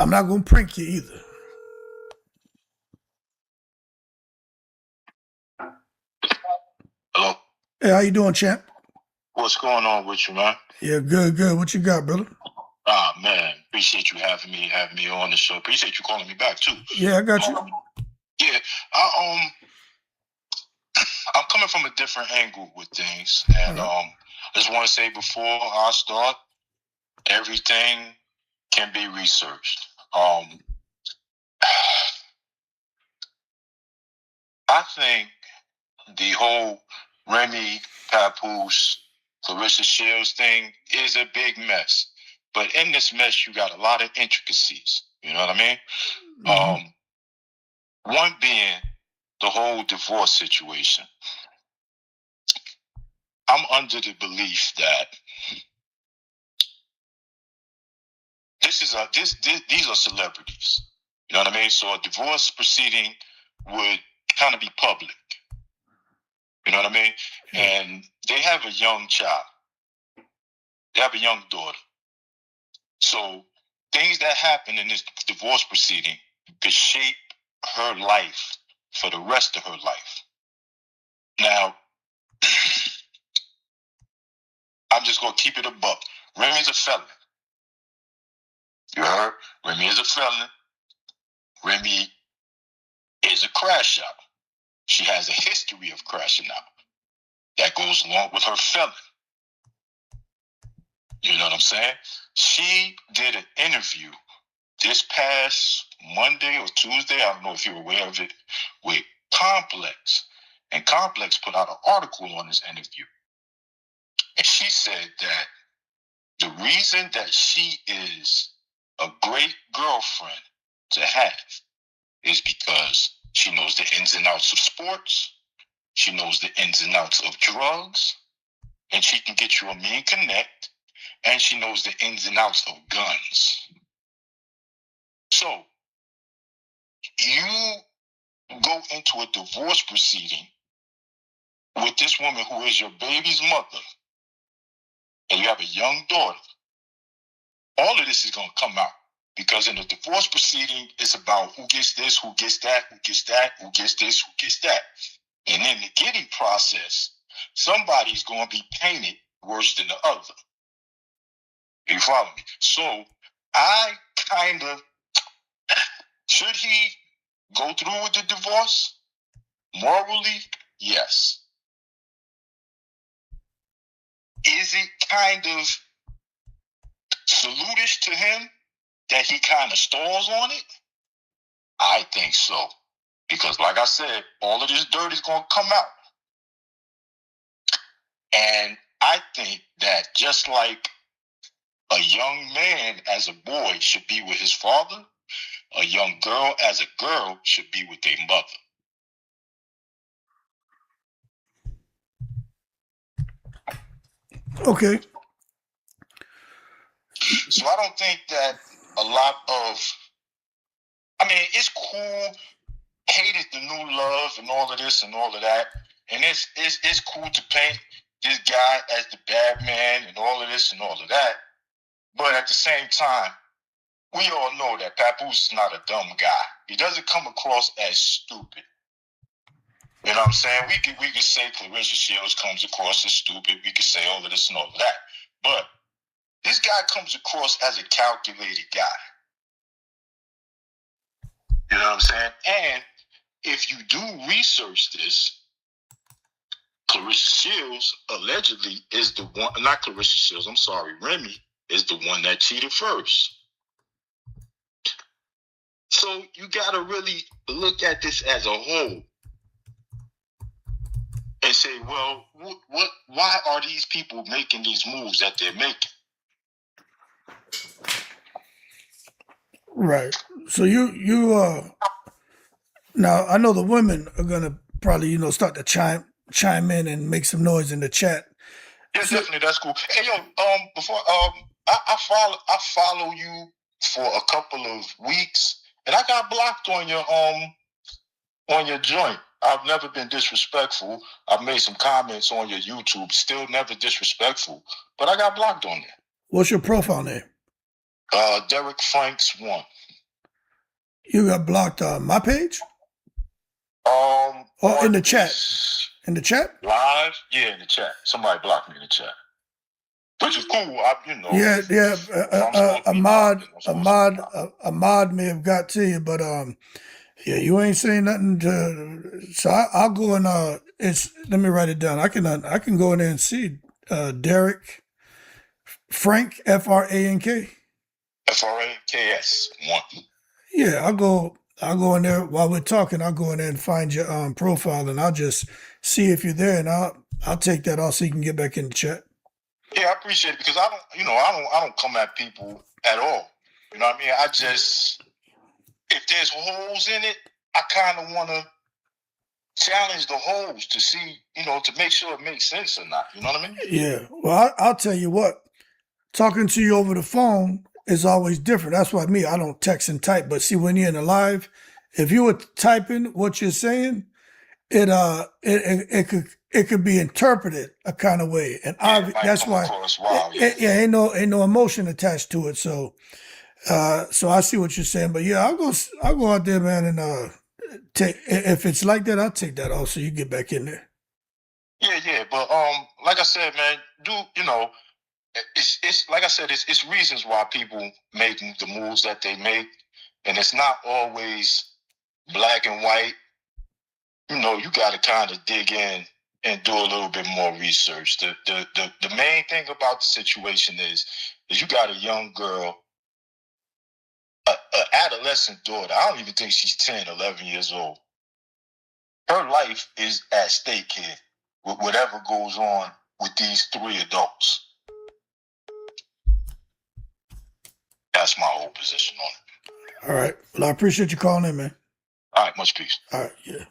I'm not gonna prank you either. Hello? Hey, how you doing, champ? What's going on with you, man? Yeah, good, good. What you got, brother? Ah, man, appreciate you having me on the show. Appreciate you calling me back too. Yeah, I got you. Yeah, I'm coming from a different angle with things, and I just want to say before I start, everything can be researched. I think the whole Remy Papoose, Clarissa Shields thing is a big mess. But in this mess, you got a lot of intricacies. You know what I mean? Mm-hmm. One being the whole divorce situation. I'm under the belief that these are celebrities. You know what I mean? So a divorce proceeding would kind of be public. You know what I mean? And they have a young child. They have a young daughter. So things that happen in this divorce proceeding could shape her life for the rest of her life. Now, I'm just going to keep it a buck. Remy's a felon. You heard? Remy is a felon. Remy is a crash out. She has a history of crashing out. That goes along with her felon. You know what I'm saying? She did an interview this past Monday or Tuesday, I don't know if you're aware of it, with Complex. And Complex put out an article on this interview. And she said that the reason that she is a great girlfriend to have is because she knows the ins and outs of sports, she knows the ins and outs of drugs, and she can get you a mean connect, and she knows the ins and outs of guns. So, you go into a divorce proceeding with this woman who is your baby's mother, and you have a young daughter. All of this is going to come out because in the divorce proceeding, it's about who gets this, who gets that, who gets that, who gets this, who gets that. And in the getting process, somebody's going to be painted worse than the other. You follow me? So I kind of, should he go through with the divorce? Morally, yes. Is it kind of salutish to him that he kind of stalls on it? I think so. Because like I said, all of this dirt is going to come out. And I think that just like a young man as a boy should be with his father, a young girl as a girl should be with their mother. Okay. So I don't think that a lot of, I mean, it's cool. Hate is the new love and all of this and all of that. And it's cool to paint this guy as the bad man and all of this and all of that. But at the same time, we all know that Papoose is not a dumb guy. He doesn't come across as stupid. You know what I'm saying? We could say Clarissa Shields comes across as stupid. We could say all of this and all of that. But this guy comes across as a calculated guy. You know what I'm saying? And if you do research this, Clarissa Shields allegedly is the one, not Clarissa Shields, I'm sorry, Remy is the one that cheated first. So you got to really look at this as a whole and say, well, why are these people making these moves that they're making? Right. So you now I know the women are gonna probably start to chime in and make some noise in the chat. Yeah, so, definitely, that's cool. Hey, yo, before I follow you for a couple of weeks, and I got blocked on your joint. I've never been disrespectful. I've made some comments on your YouTube, still never disrespectful, but I got blocked on there. What's your profile name? Derek Franks 1. You got blocked on my page? Or in the chat? In the chat? Live? Yeah, in the chat. Somebody blocked me in the chat. Which is cool. Yeah. A mod may have got to you, but yeah, you ain't saying nothing to. So I'll go and it's. Let me write it down. I can go in there and see Derek Frank Frank. FRAKS 1. Yeah, I'll go in there while we're talking. I'll go in there and find your profile, and I'll just see if you're there, and I'll take that off so you can get back in the chat. Yeah, I appreciate it because I don't come at people at all. You know what I mean? I just, if there's holes in it, I kind of want to challenge the holes to see, to make sure it makes sense or not. You know what I mean? Yeah. Well, I'll tell you what. Talking to you over the phone is always different. That's why I don't text and type. But see, when you're in a live, if you were typing what you're saying, it could be interpreted a kind of way, and that's why ain't no emotion attached to it. So so I see what you're saying, but yeah, I'll go out there, man, and take if it's like that, I'll take that off so you get back in there. Yeah, but like I said, man, it's like I said, it's reasons why people make the moves that they make, and it's not always black and white. You got to kind of dig in and do a little bit more research. The main thing about the situation is you got a young girl, an adolescent daughter. I don't even think she's 10, 11 years old. Her life is at stake here with whatever goes on with these 3 adults. That's my whole position on it. All right. Well, I appreciate you calling in, man. All right. Much peace. All right. Yeah.